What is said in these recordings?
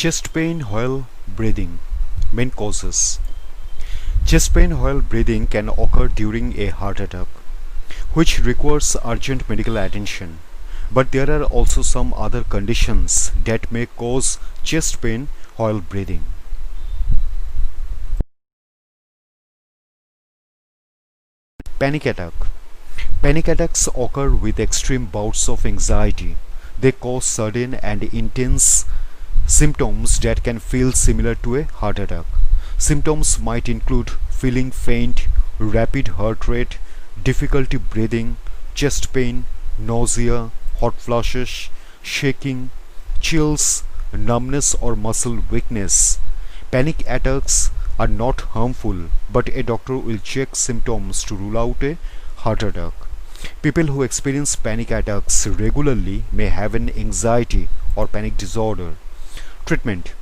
Chest pain while breathing. Main causes. Chest pain while breathing can occur during a heart attack, which requires urgent medical attention. But there are also some other conditions that may cause chest pain while breathing. Panic attack. Panic attacks occur with extreme bouts of anxiety. They cause sudden and intense symptoms that can feel similar to a heart attack. Symptoms might include feeling faint, rapid heart rate, difficulty breathing, chest pain, nausea, hot flashes, shaking, chills, numbness or muscle weakness. Panic attacks are not harmful, but a doctor will check symptoms to rule out a heart attack. People who experience panic attacks regularly may have an anxiety or panic disorder. Treatment.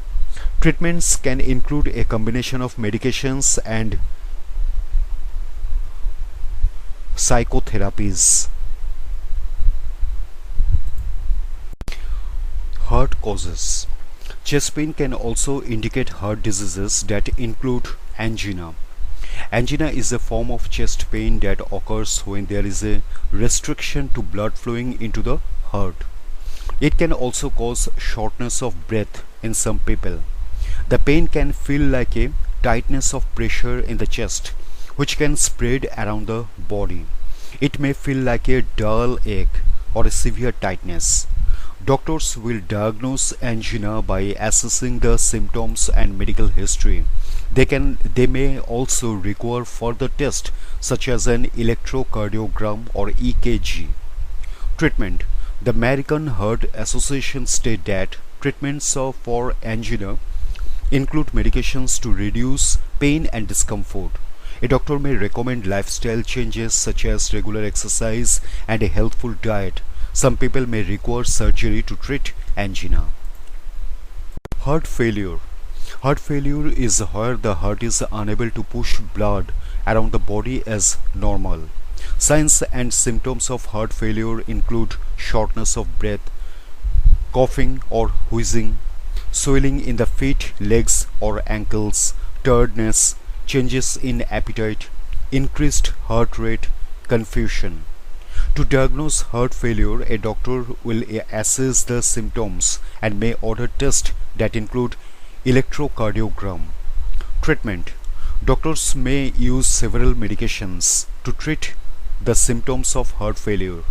Treatments can include a combination of medications and psychotherapies. Heart causes. Chest pain can also indicate heart diseases that include angina. Angina is a form of chest pain that occurs when there is a restriction to blood flowing into the heart. It can also cause shortness of breath in some people. The pain can feel like a tightness of pressure in the chest, which can spread around the body. It may feel like a dull ache or a severe tightness. Doctors will diagnose angina by assessing the symptoms and medical history. They may also require further tests such as an electrocardiogram or EKG. Treatment. The American Heart Association states that treatments for angina include medications to reduce pain and discomfort. A doctor may recommend lifestyle changes such as regular exercise and a healthful diet. Some people may require surgery to treat angina. Heart failure. Heart failure is where the heart is unable to push blood around the body as normal. Signs and symptoms of heart failure include shortness of breath, coughing or wheezing, swelling in the feet, legs or ankles, tiredness, changes in appetite, increased heart rate, confusion. To diagnose heart failure, a doctor will assess the symptoms and may order tests that include electrocardiogram. Treatment. Doctors may use several medications to treat the symptoms of heart failure.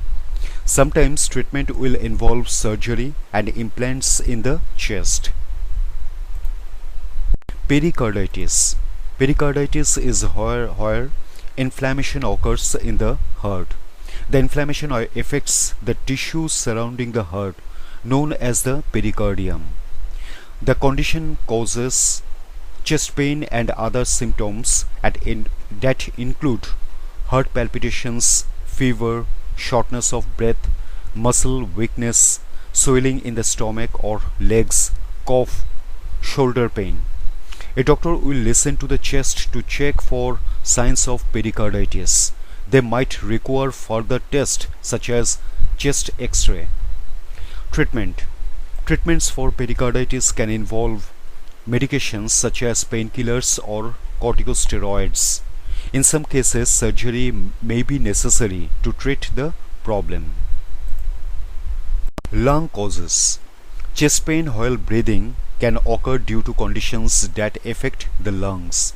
Sometimes treatment will involve surgery and implants in the chest. Pericarditis. Pericarditis is where inflammation occurs in the heart. The inflammation affects the tissues surrounding the heart, known as the pericardium. The condition causes chest pain and other symptoms that include heart palpitations, fever, shortness of breath, muscle weakness, swelling in the stomach or legs, cough, shoulder pain. A doctor will listen to the chest to check for signs of pericarditis. They might require further tests such as chest X-ray. Treatment. Treatments for pericarditis can involve medications such as painkillers or corticosteroids. In some cases, surgery may be necessary to treat the problem. Lung causes. Chest pain while breathing can occur due to conditions that affect the lungs.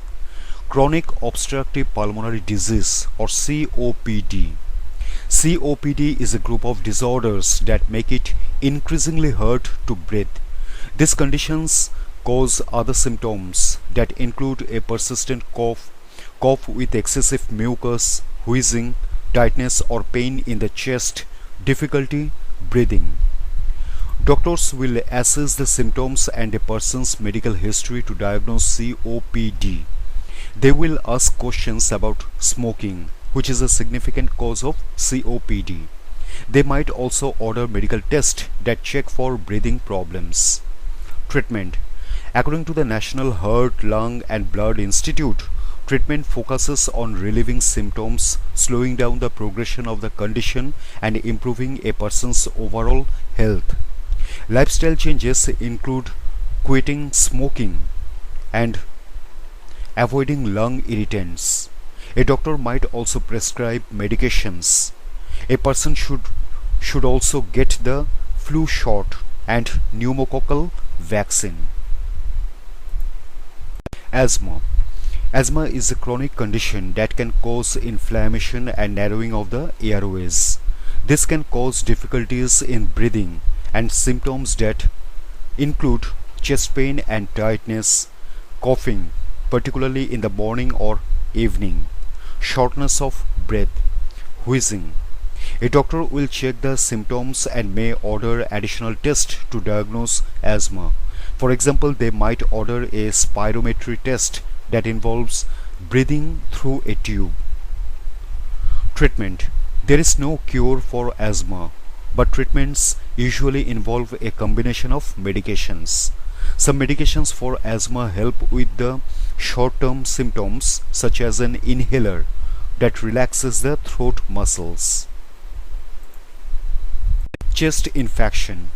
Chronic obstructive pulmonary disease or COPD. COPD is a group of disorders that make it increasingly hard to breathe. These conditions cause other symptoms that include a persistent cough, cough with excessive mucus, wheezing, tightness or pain in the chest, difficulty breathing. Doctors will assess the symptoms and a person's medical history to diagnose COPD. They will ask questions about smoking, which is a significant cause of COPD. They might also order medical tests that check for breathing problems. Treatment. According to the National Heart, Lung and Blood Institute, treatment focuses on relieving symptoms, slowing down the progression of the condition, and improving a person's overall health. Lifestyle changes include quitting smoking, and avoiding lung irritants. A doctor might also prescribe medications. A person should also get the flu shot and pneumococcal vaccine. Asthma. Asthma is a chronic condition that can cause inflammation and narrowing of the airways. This can cause difficulties in breathing and symptoms that include chest pain and tiredness, coughing, particularly in the morning or evening, shortness of breath, wheezing. A doctor will check the symptoms and may order additional tests to diagnose asthma. For example, they might order a spirometry test that involves breathing through a tube. Treatment. There is no cure for asthma, but treatments usually involve a combination of medications. Some medications for asthma help with the short-term symptoms, such as an inhaler that relaxes the throat muscles. Chest infection.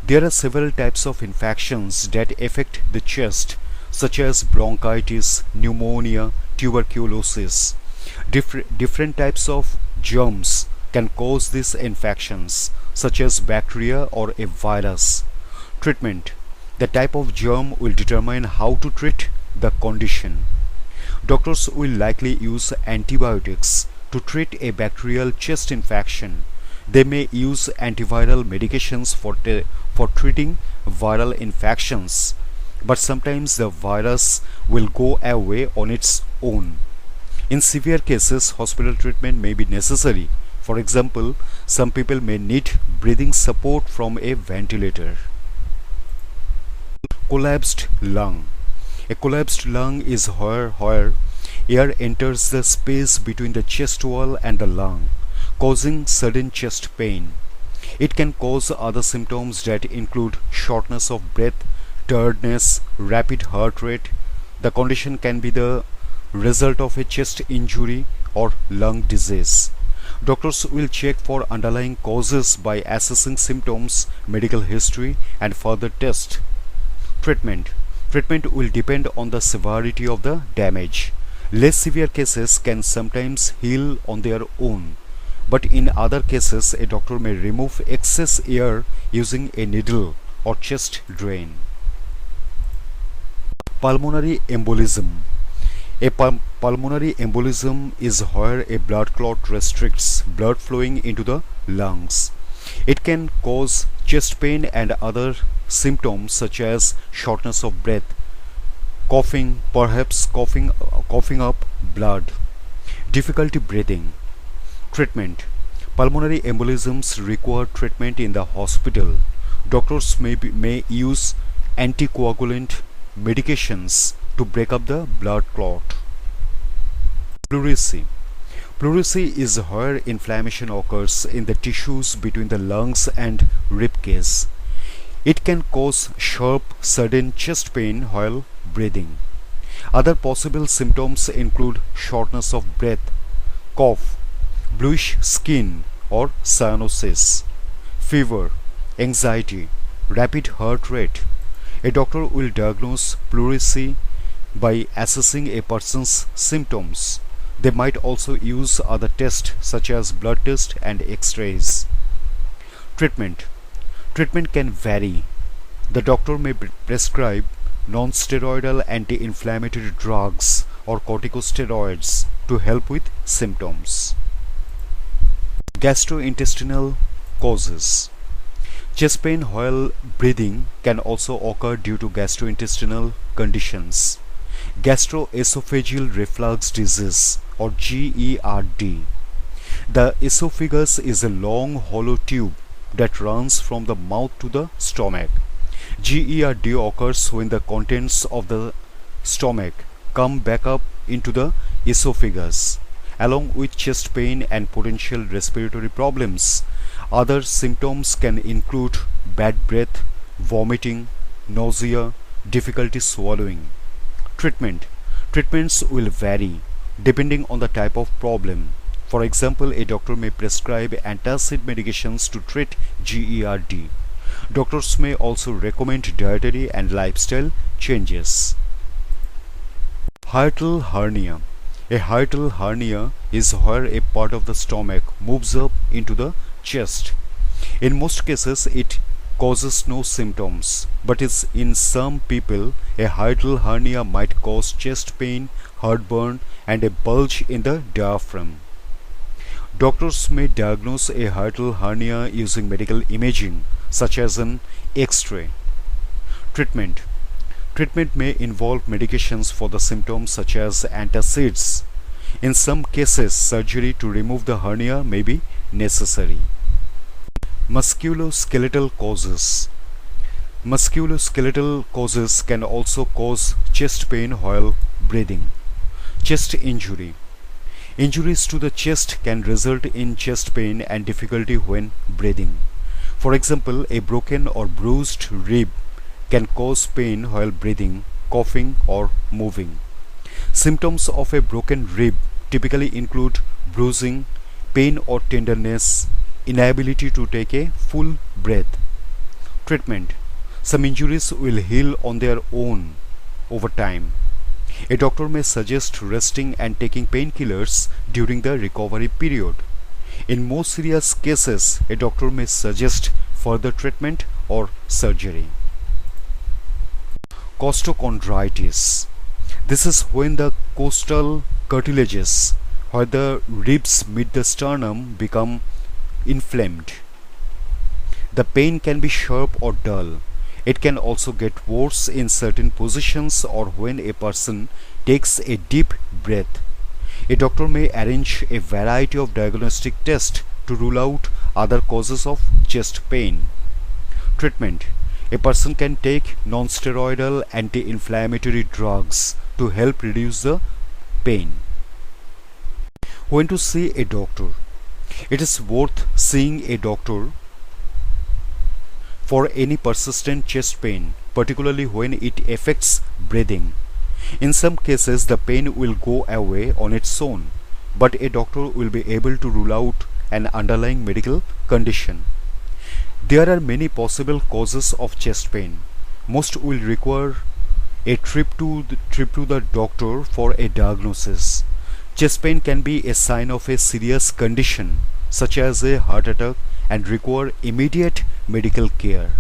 There are several types of infections that affect the chest, such as bronchitis, pneumonia, tuberculosis. Different types of germs can cause these infections, such as bacteria or a virus. Treatment. The type of germ will determine how to treat the condition. Doctors will likely use antibiotics to treat a bacterial chest infection. They may use antiviral medications for treating viral infections, but sometimes the virus will go away on its own. In severe cases, hospital treatment may be necessary. For example, some people may need breathing support from a ventilator. Collapsed lung. A collapsed lung is where air enters the space between the chest wall and the lung, causing sudden chest pain. It can cause other symptoms that include shortness of breath, tiredness, rapid heart rate. The condition can be the result of a chest injury or lung disease. Doctors will check for underlying causes by assessing symptoms, medical history, and further tests. Treatment. Treatment will depend on the severity of the damage. Less severe cases can sometimes heal on their own, but in other cases a doctor may remove excess air using a needle or chest drain. Pulmonary embolism. A pulmonary embolism is where a blood clot restricts blood flowing into the lungs. It can cause chest pain and other symptoms such as shortness of breath, coughing, perhaps coughing up blood, difficulty breathing. Treatment. Pulmonary embolisms require treatment in the hospital. Doctors may use anticoagulant medications to break up the blood clot. Pleurisy. Pleurisy is where inflammation occurs in the tissues between the lungs and ribcage. It can cause sharp, sudden chest pain while breathing. Other possible symptoms include shortness of breath, cough, bluish skin or cyanosis, fever, anxiety, rapid heart rate. A doctor will diagnose pleurisy by assessing a person's symptoms. They might also use other tests such as blood test and x-rays. Treatment. Treatment can vary. The doctor may prescribe non-steroidal anti-inflammatory drugs or corticosteroids to help with symptoms. Gastrointestinal causes. Chest pain while breathing can also occur due to gastrointestinal conditions. Gastroesophageal reflux disease or GERD. The esophagus is a long hollow tube that runs from the mouth to the stomach. GERD occurs when the contents of the stomach come back up into the esophagus, along with chest pain and potential respiratory problems. Other symptoms can include bad breath, vomiting, nausea, difficulty swallowing. Treatment. Treatments will vary depending on the type of problem. For example, a doctor may prescribe antacid medications to treat GERD. Doctors may also recommend dietary and lifestyle changes. Hiatal hernia. A hiatal hernia is where a part of the stomach moves up into the chest. In most cases, it causes no symptoms, but in some people, a hiatal hernia might cause chest pain, heartburn, and a bulge in the diaphragm. Doctors may diagnose a hiatal hernia using medical imaging, such as an X-ray. Treatment. Treatment may involve medications for the symptoms such as antacids. In some cases, surgery to remove the hernia may be necessary. Musculoskeletal causes. Musculoskeletal causes can also cause chest pain while breathing. Chest injury. Injuries to the chest can result in chest pain and difficulty when breathing. For example, a broken or bruised rib can cause pain while breathing, coughing, or moving. Symptoms of a broken rib typically include bruising, pain or tenderness, inability to take a full breath. Treatment. Some injuries will heal on their own over time. A doctor may suggest resting and taking painkillers during the recovery period. In more serious cases, a doctor may suggest further treatment or surgery. Costochondritis. This is when the costal cartilages, where the ribs meet the sternum, become inflamed. The pain can be sharp or dull. It can also get worse in certain positions or when a person takes a deep breath. A doctor may arrange a variety of diagnostic tests to rule out other causes of chest pain. Treatment. A person can take non-steroidal anti-inflammatory drugs to help reduce the pain. When to see a doctor. It is worth seeing a doctor for any persistent chest pain, particularly when it affects breathing. In some cases, the pain will go away on its own, but a doctor will be able to rule out an underlying medical condition. There are many possible causes of chest pain. Most will require a trip to the doctor for a diagnosis. Chest pain can be a sign of a serious condition, such as a heart attack, and require immediate medical care.